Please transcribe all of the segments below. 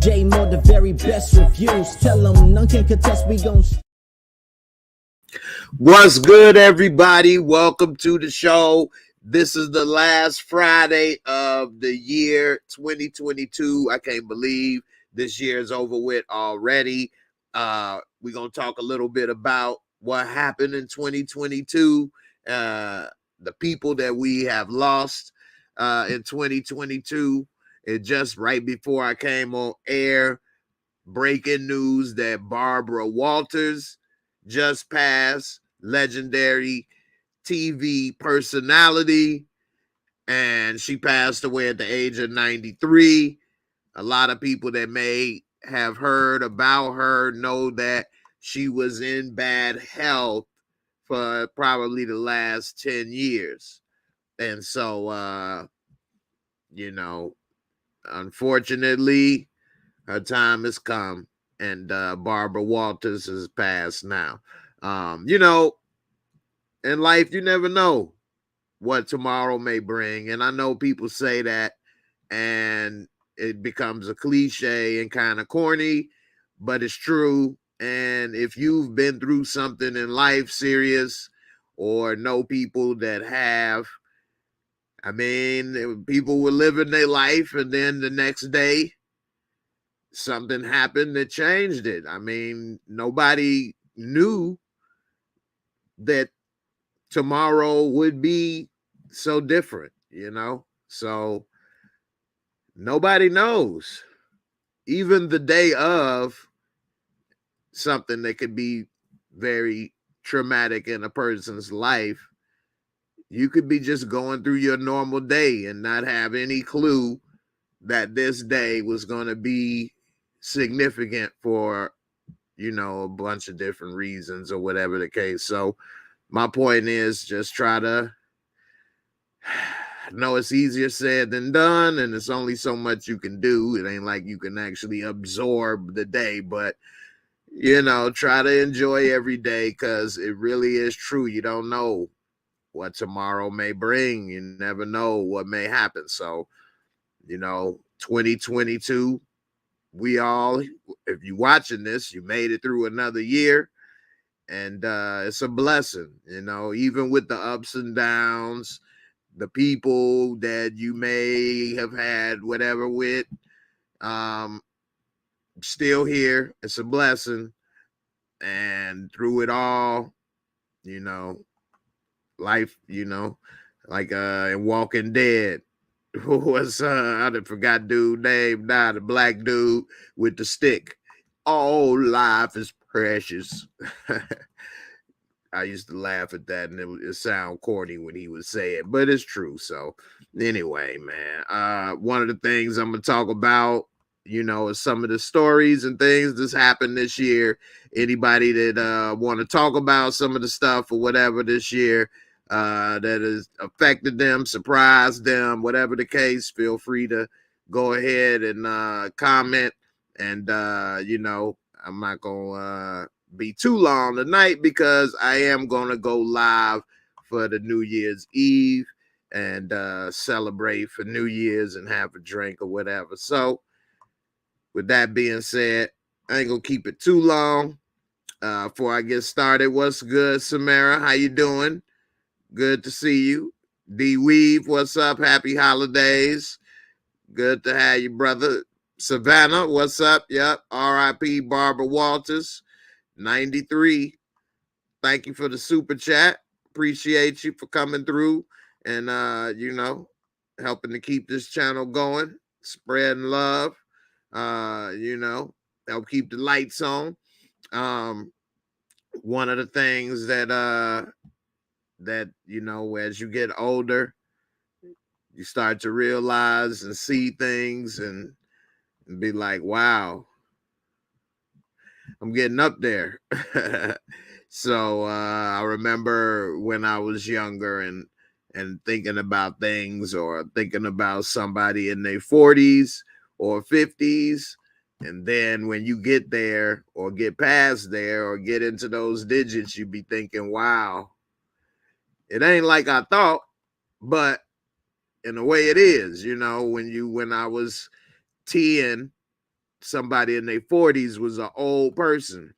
J-Moore, the very best reviews. Tell them none can contest, we gon' What's good, everybody? Welcome to the show. This is the last Friday of the year 2022. I can't believe this year is over with already. We're going to talk a little bit about what happened in 2022, the people that we have lost in 2022. And just right before I came on air, breaking news that Barbara Walters just passed, legendary TV personality, and she passed away at the age of 93. A lot of people that may have heard about her know that she was in bad health for probably the last 10 years. And so, unfortunately, her time has come, and Barbara Walters has passed now. In life, you never know what tomorrow may bring. And I know people say that, and it becomes a cliche and kind of corny, but it's true. And if you've been through something in life serious, or know people that have, people were living their life, and then the next day, something happened that changed it. Nobody knew that tomorrow would be so different, So nobody knows. Even the day of something that could be very traumatic in a person's life, you could be just going through your normal day and not have any clue that this day was going to be significant for, a bunch of different reasons or whatever the case. So my point is just try to, I know it's easier said than done, and it's only so much you can do. It ain't like you can actually absorb the day, but, try to enjoy every day, because it really is true. You don't know what tomorrow may bring. You never know what may happen. So, 2022, we all, if you're watching this, you made it through another year. And it's a blessing, even with the ups and downs, the people that you may have had whatever with, still here. It's a blessing. And through it all, life, like in Walking Dead, was I forgot dude name now, the black dude with the stick. All life is precious. I used to laugh at that, and it sound corny when he would say it, but it's true. So anyway, man, one of the things I'm gonna talk about, is some of the stories and things that's happened this year. Anybody that want to talk about some of the stuff or whatever this year that has affected them, surprised them, whatever the case, feel free to go ahead and comment. And I'm not gonna be too long tonight, because I am gonna go live for the New Year's Eve and celebrate for New Year's and have a drink or whatever. So with that being said, I ain't gonna keep it too long. Before I get started, what's good, Samara? How you doing? Good to see you. D Weave, what's up? Happy holidays. Good to have you, brother. Savannah, what's up? Yep. R.I.P. Barbara Walters, 93. Thank you for the super chat. Appreciate you for coming through and helping to keep this channel going, spreading love. Help keep the lights on. One of the things that as you get older, you start to realize and see things and be like, wow, I'm getting up there. So I remember when I was younger and thinking about things, or thinking about somebody in their 40s or 50s. And then when you get there or get past there or get into those digits, you be thinking, wow, it ain't like I thought, but in a way it is. When I was 10 somebody in their 40s was an old person.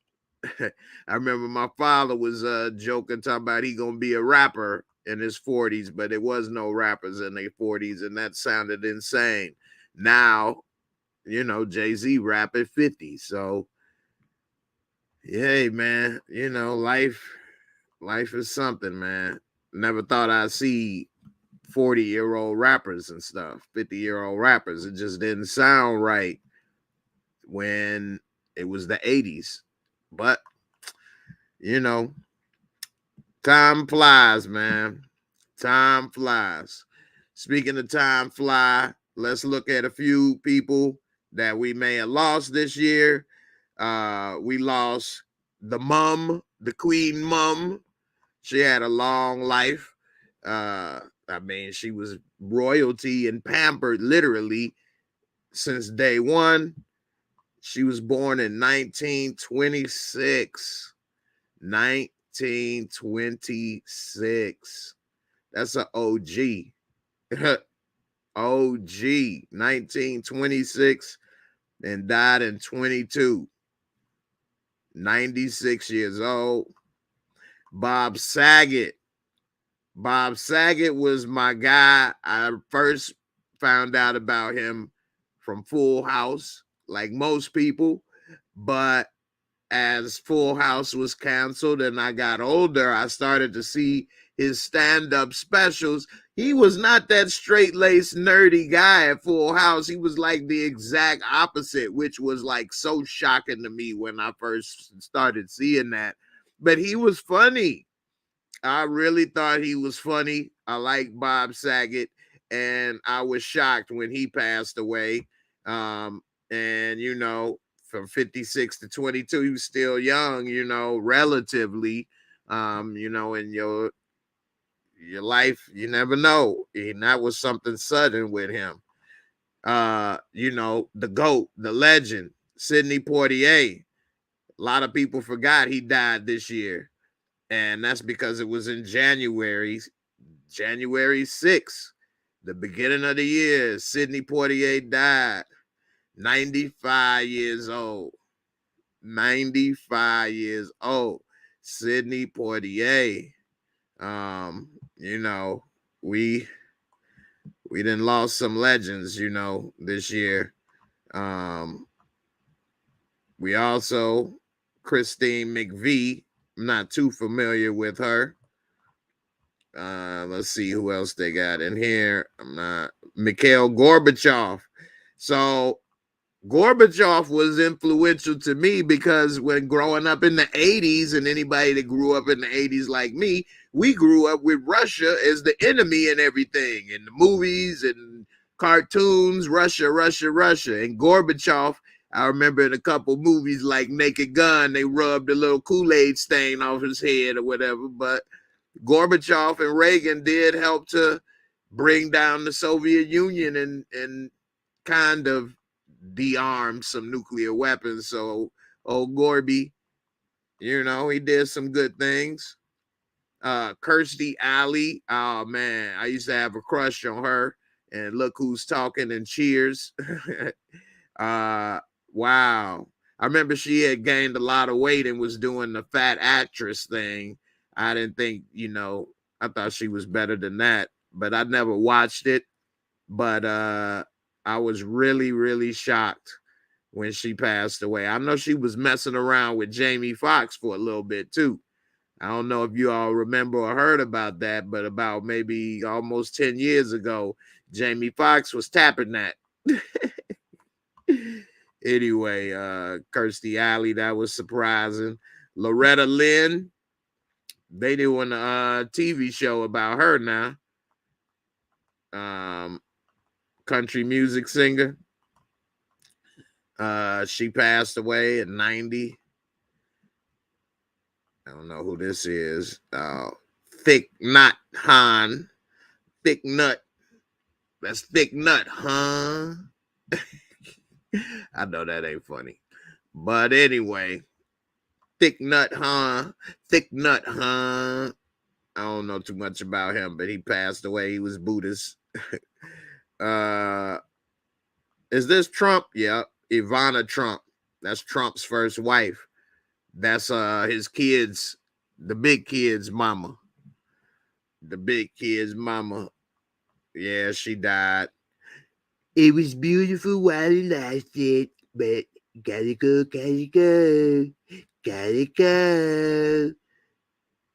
I remember my father was joking, talking about he gonna be a rapper in his 40s, but there was no rappers in their 40s, and that sounded insane. Now, you know, Jay-Z rap at 50. So, yeah, man, you know, life is something, man. Never thought I'd see 40-year-old rappers and stuff, 50-year-old rappers. It just didn't sound right when it was the 80s. But, you know, time flies, man. Time flies. Speaking of time fly, let's look at a few people that we may have lost this year. We lost the mum, the Queen Mum. She had a long life. I mean, she was royalty and pampered literally since day one. She was born in 1926. 1926. That's an OG. OG. 1926 and died in 22. 96 years old. Bob Saget. Bob Saget was my guy. I first found out about him from Full House, like most people. But as Full House was canceled and I got older, I started to see his stand-up specials. He was not that straight-laced, nerdy guy at Full House. He was like the exact opposite, which was like so shocking to me when I first started seeing that. But he was funny. I really thought he was funny. I like Bob Saget, and I was shocked when he passed away. And you know, from 56 to 22, he was still young, you know, relatively. You know, in your life, you never know. And that was something sudden with him. You know, the GOAT, the legend, Sidney Poitier. A lot of people forgot he died this year. And that's because it was in January 6th, the beginning of the year. Sidney Poitier died, 95 years old. 95 years old. Sidney Poitier. You know, we done lost some legends, you know, this year. We also, Christine McVie. I'm not too familiar with her. Let's see who else they got in here. I'm not. Mikhail Gorbachev. So Gorbachev was influential to me because when growing up in the 80s, and anybody that grew up in the 80s like me, we grew up with Russia as the enemy and everything in the movies and cartoons. Russia. And Gorbachev, I remember in a couple movies like Naked Gun, they rubbed a little Kool-Aid stain off his head or whatever. But Gorbachev and Reagan did help to bring down the Soviet Union and kind of de-arm some nuclear weapons. So old Gorby, you know, he did some good things. Kirstie Alley, oh man, I used to have a crush on her. And look who's talking and Cheers. Wow. I remember she had gained a lot of weight and was doing the fat actress thing. I didn't think, you know, I thought she was better than that, but I never watched it. But I was really, really shocked when she passed away. I know she was messing around with Jamie Foxx for a little bit too. I don't know if you all remember or heard about that, but about maybe almost 10 years ago, Jamie Foxx was tapping that. Anyway, Kirstie Alley, that was surprising. Loretta Lynn, they doing a TV show about her now. Country music singer. She passed away at 90. I don't know who this is. Thick Nut Han. Thick Nut. That's Thick Nut, huh? I know that ain't funny. But anyway, Thick Nut, huh? Thick Nut, huh? I don't know too much about him, but he passed away. He was Buddhist. Is this Trump? Yeah, Ivana Trump. That's Trump's first wife. That's his kids, the big kids' mama. The big kids' mama. Yeah, she died. It was beautiful while it lasted, but gotta go, gotta go, gotta go.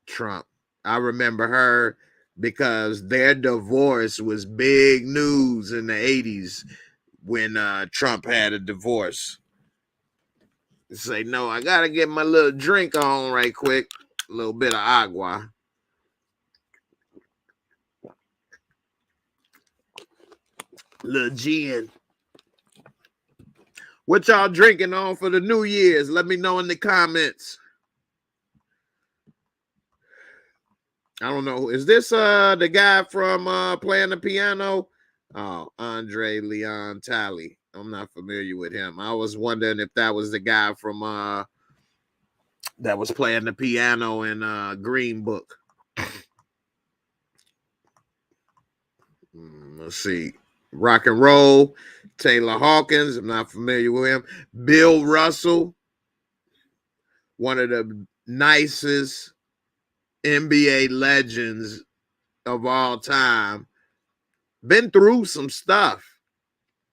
Trump. I remember her because their divorce was big news in the 80s when Trump had a divorce. Say, no, I gotta get my little drink on right quick. A little bit of agua. Little gin. What y'all drinking on for the New Year's? Let me know in the comments. I don't know. Is this the guy from playing the piano? Oh, Andre Leon Talley. I'm not familiar with him. I was wondering if that was the guy from that was playing the piano in Green Book. Let's see. Rock and roll. Taylor Hawkins. I'm not familiar with him. Bill Russell. One of the nicest NBA legends of all time. Been through some stuff.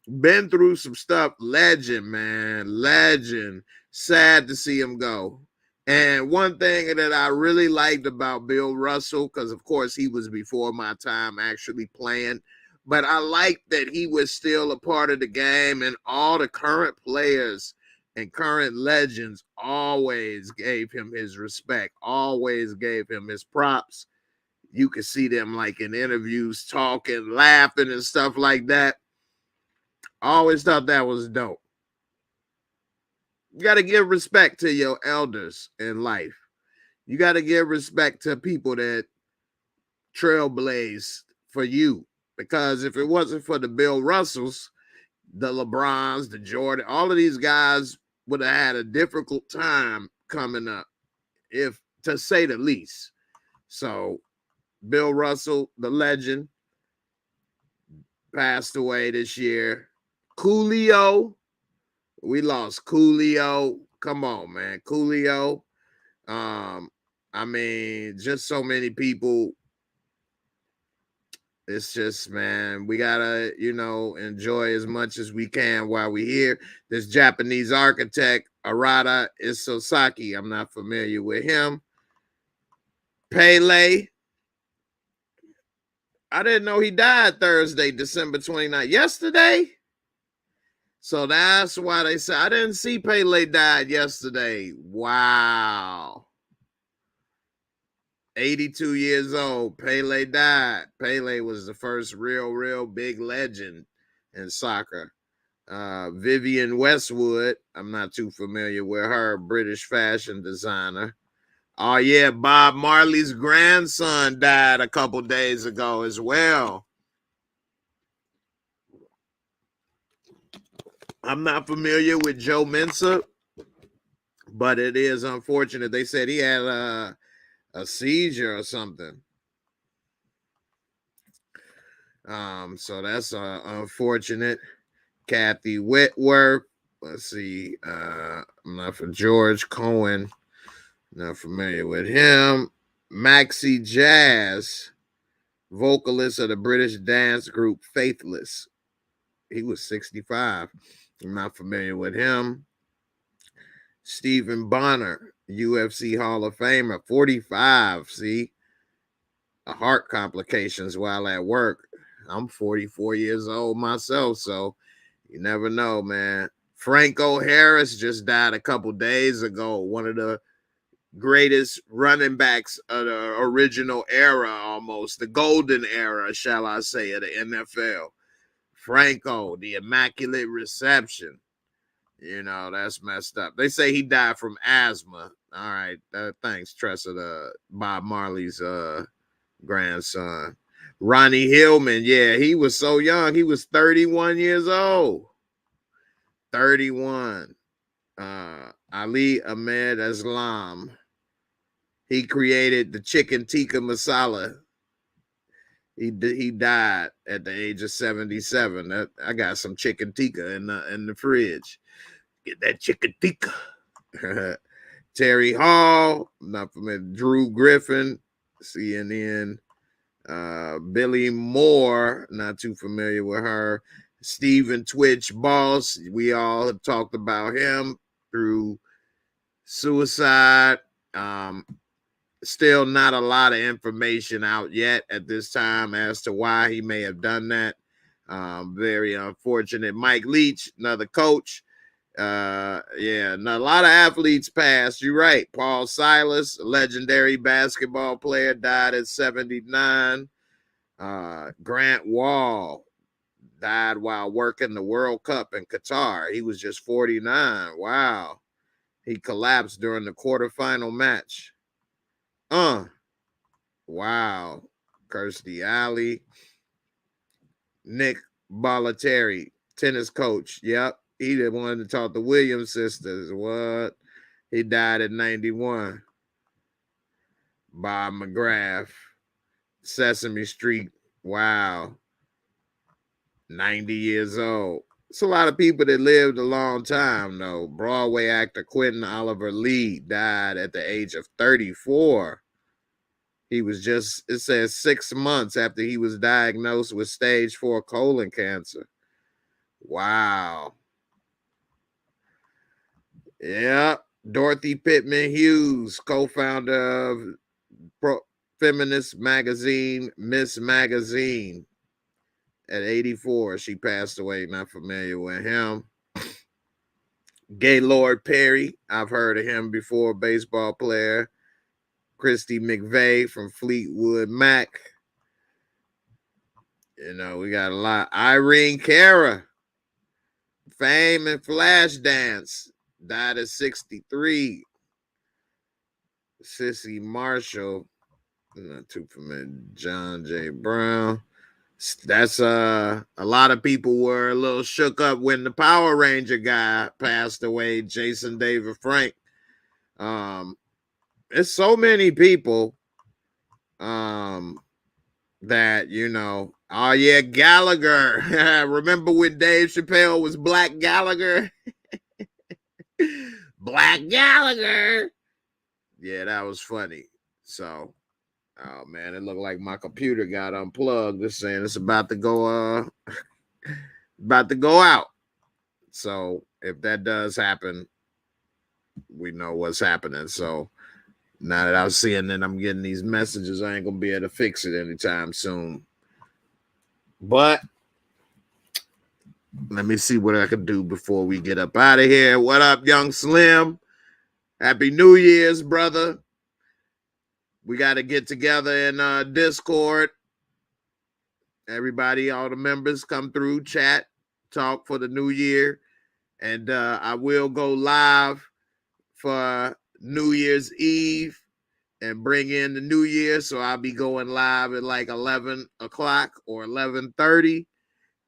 Legend, man. Legend. Sad to see him go. And one thing that I really liked about Bill Russell, because of course he was before my time actually playing, but I liked that he was still a part of the game, and all the current players and current legends always gave him his respect, always gave him his props. You could see them like in interviews talking, laughing and stuff like that. I always thought that was dope. You got to give respect to your elders in life. You got to give respect to people that trailblazed for you. Because if it wasn't for the Bill Russells, the LeBrons, the Jordan, all of these guys would have had a difficult time coming up, if to say the least. So Bill Russell, the legend, passed away this year. Coolio. We lost Coolio. Come on, man. Coolio. I mean, just so many people. It's just, man, we gotta, enjoy as much as we can while we're here. This Japanese architect, Arata Isosaki, I'm not familiar with him. Pele. I didn't know he died Thursday, December 29th. Yesterday? So that's why they said, I didn't see Pele died yesterday. Wow. 82 years old. Pele died. Pele was the first real big legend in soccer. Vivienne Westwood, I'm not too familiar with her, British fashion designer. Oh, yeah, Bob Marley's grandson died a couple days ago as well. I'm not familiar with Joe Mensa, but it is unfortunate. They said he had a seizure or something. So that's unfortunate. Kathy Whitworth. Let's see. I'm not for George Cohen. Not familiar with him. Maxi Jazz, vocalist of the British dance group Faithless. He was 65. I'm not familiar with him. Stephen Bonner, UFC Hall of Famer, 45. See, heart complications while at work. I'm 44 years old myself, so you never know, man. Franco Harris just died a couple days ago. One of the greatest running backs of the original era, almost the golden era, shall I say, of the NFL. Franco, the immaculate reception. That's messed up. They say he died from asthma. All right. Thanks, Tressa, Bob Marley's grandson. Ronnie Hillman. Yeah, he was so young. He was 31 years old. 31. Ali Ahmed Islam. He created the chicken tikka masala. He died at the age of 77. I got some chicken tikka in the fridge. Get that chicken tikka. Terry Hall, not familiar. Drew Griffin, CNN. Billy Moore, not too familiar with her. Stephen Twitch Boss, we all have talked about him through suicide. Still not a lot of information out yet at this time as to why he may have done that. Very unfortunate. Mike Leach, another coach. Yeah, a lot of athletes passed. You're right. Paul Silas, a legendary basketball player, died at 79. Grant Wall died while working the World Cup in Qatar. He was just 49. Wow. He collapsed during the quarterfinal match. Wow. Kirstie Alley. Nick Bollettieri, tennis coach. Yep. He the one that taught the Williams sisters. What? He died at 91. Bob McGrath. Sesame Street. Wow. 90 years old. It's a lot of people that lived a long time, though. Broadway actor Quentin Oliver Lee died at the age of 34. He was just, it says 6 months after he was diagnosed with stage 4 colon cancer. Wow. Yeah. Dorothy Pittman Hughes, co-founder of feminist magazine, Miss Magazine. At 84, she passed away. Not familiar with him. Gaylord Perry, I've heard of him before, baseball player. Christy McVeigh from Fleetwood Mac. You know, we got a lot. Irene Cara, Fame and Flashdance, died at 63. Sissy Marshall, not too familiar. John J. Brown. That's a lot of people were a little shook up when the Power Ranger guy passed away, Jason David Frank. There's so many people that, you know, oh yeah, Gallagher. Remember when Dave Chappelle was Black Gallagher? Black Gallagher. Yeah, that was funny. So, oh man, it looked like my computer got unplugged. It's saying it's about to go out. So if that does happen, we know what's happening. So now that I'm seeing that I'm getting these messages, I ain't gonna be able to fix it anytime soon. But let me see what I can do before we get up out of here. What up, Young Slim? Happy New Year's, brother. We got to get together in Discord. Everybody, all the members come through, chat, talk for the new year. And I will go live for New Year's Eve and bring in the new year. So I'll be going live at like 11 o'clock or 11:30.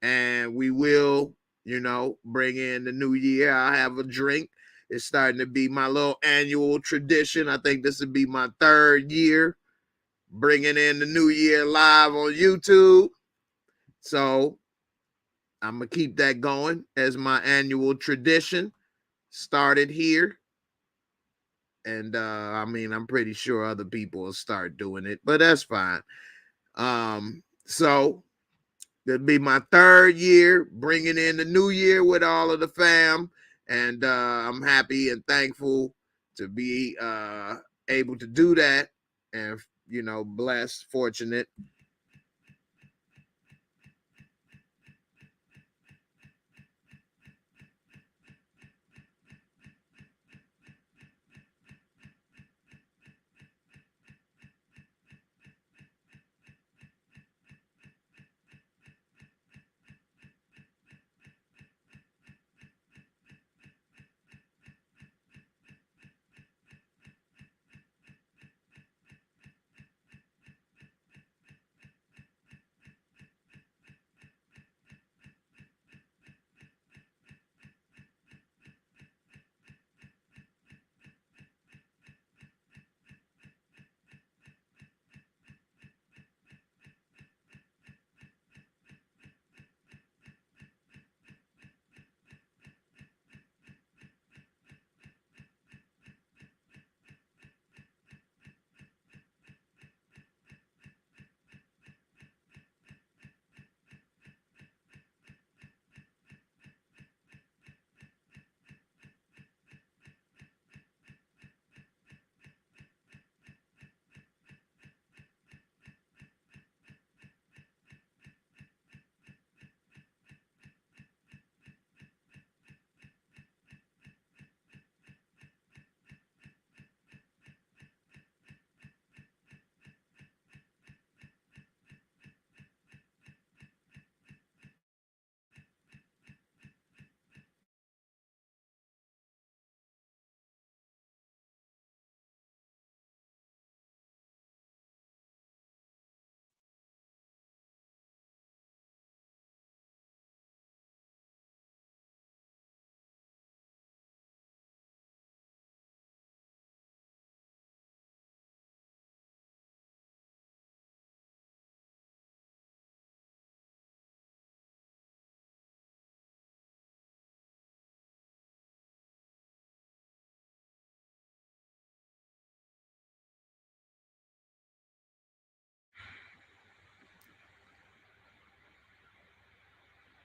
And we will, you know, bring in the new year. I'll have a drink. It's starting to be my little annual tradition. I think this would be my 3rd year bringing in the new year live on YouTube. So I'm going to keep that going as my annual tradition. Started here. And I mean, I'm pretty sure other people will start doing it, but that's fine. So it'll be my 3rd year bringing in the new year with all of the fam. And I'm happy and thankful to be able to do that. And, you know, blessed, fortunate.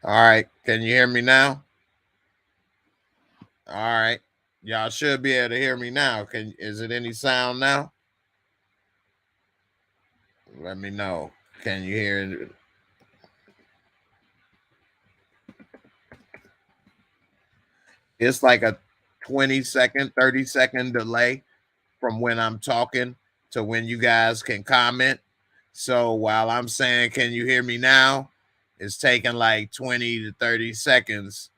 All right. Can you hear me now? All right. Y'all should be able to hear me now. Is it any sound now? Let me know. Can you hear it? It's like a 20-second, 30-second delay from when I'm talking to when you guys can comment. So while I'm saying, can you hear me now? It's taking like 20 to 30 seconds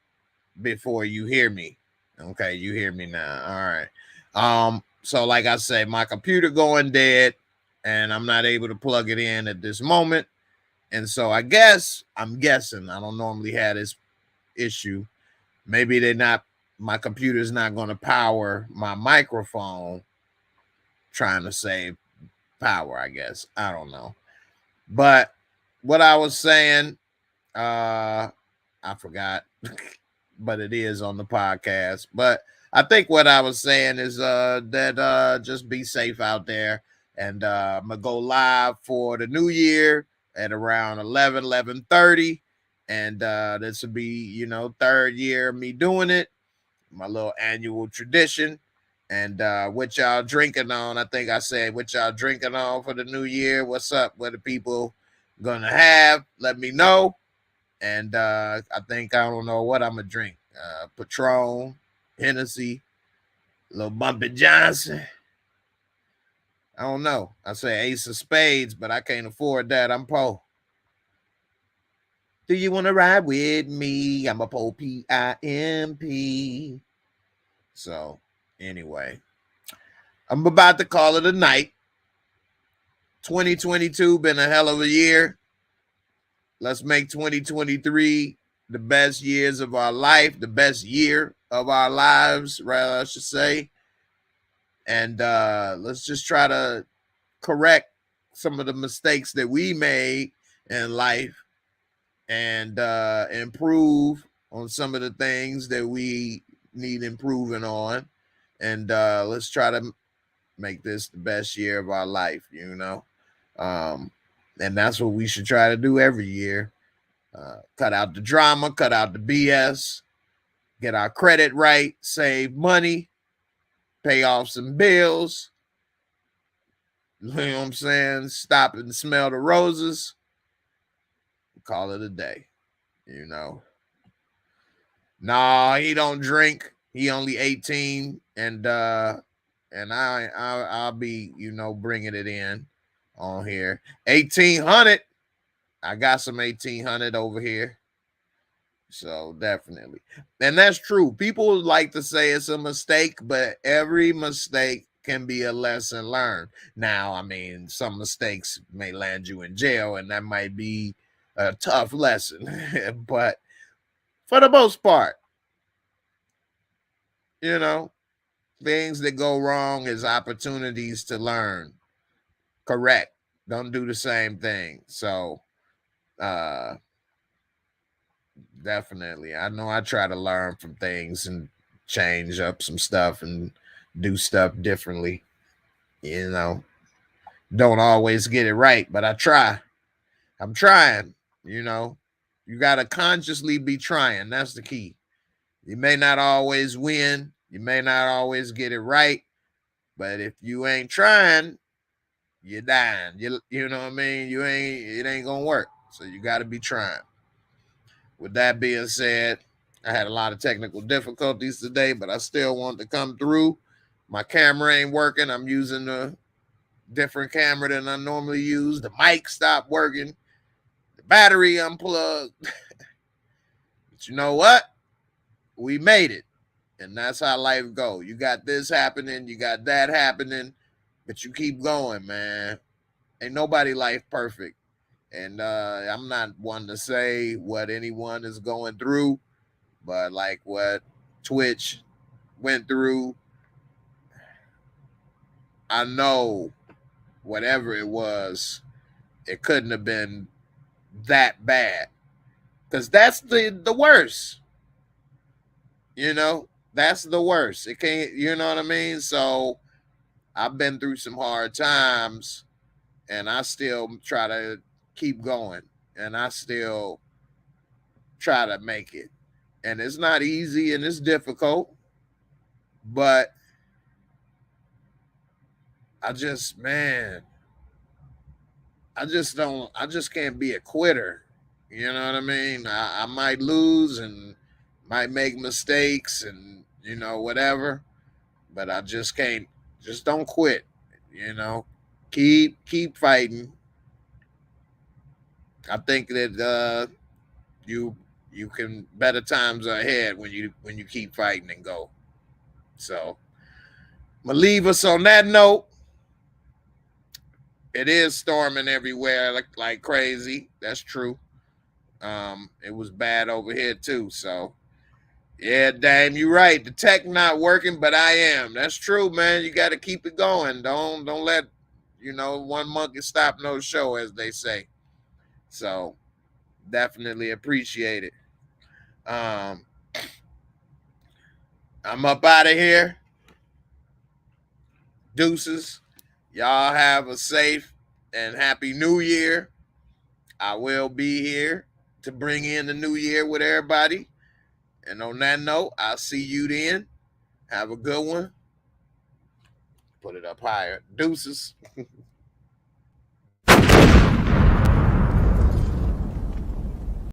before you hear me. Okay, you hear me now. All right. So like I say, my computer going dead and I'm not able to plug it in at this moment. And so I'm guessing, I don't normally have this issue. Maybe my computer's not going to power my microphone, trying to save power, I guess. I don't know. But what I was saying, I forgot, but it is on the podcast. But I think what I was saying is that just be safe out there. And I'm gonna go live for the new year at around 11:30. And this will be, third year of me doing it, my little annual tradition. And what y'all drinking on? I think I said what y'all drinking on for the new year. What's up? What are people gonna have? Let me know. And I don't know what I'm gonna drink. Patron, Hennessy, little Bumpy Johnson. I don't know. I say Ace of Spades, but I can't afford that. I'm poor. Do you want to ride with me? I'm a poor PIMP. So anyway, I'm about to call it a night. 2022 been a hell of a year. Let's make 2023 the best years of our life, the best year of our lives, rather, I should say. And let's just try to correct some of the mistakes that we made in life and improve on some of the things that we need improving on. And let's try to make this the best year of our life, and that's what we should try to do every year. Cut out the drama, cut out the BS, get our credit right, save money, pay off some bills. You know what I'm saying? Stop and smell the roses. Call it a day. Nah, he don't drink. He only 18, and I'll be bringing it in on here. 1800. I got some 1800 over here. So definitely. And that's true. People like to say it's a mistake, but every mistake can be a lesson learned. Now, I mean, some mistakes may land you in jail, and that might be a tough lesson. But for the most part, things that go wrong is opportunities to learn. Correct. Don't do the same thing. So definitely. I know I try to learn from things and change up some stuff and do stuff differently. Don't always get it right, but I try. I'm trying, You got to consciously be trying. That's the key. You may not always win. You may not always get it right. But if you ain't trying, you're dying. You know what I mean? It ain't going to work. So you got to be trying. With that being said, I had a lot of technical difficulties today, but I still want to come through. My camera ain't working. I'm using a different camera than I normally use. The mic stopped working. The battery unplugged. But you know what? We made it. And that's how life go. You got this happening. You got that happening. But you keep going, man. Ain't nobody life perfect. And I'm not one to say what anyone is going through. But like what Twitch went through, I know whatever it was, it couldn't have been that bad. Because that's the worst. That's the worst. It can't, you know what I mean? So I've been through some hard times and I still try to keep going. And I still try to make it. And it's not easy and it's difficult, but I just can't be a quitter. You know what I mean? I might lose and might make mistakes and, whatever, but I just can't, just don't quit, keep fighting. I think that you can, better times are ahead when you keep fighting and go. So I'm gonna leave us on that note. It is storming everywhere like crazy. That's true. It was bad over here too. So yeah, damn, you're right. The tech not working, but I am. That's true, man. You got to keep it going. Don't let one monkey stop no show, as they say. So definitely appreciate it. I'm up out of here. Deuces. Y'all have a safe and happy New Year. I will be here to bring in the new year with everybody. And on that note, I'll see you then. Have a good one. Put it up higher. Deuces.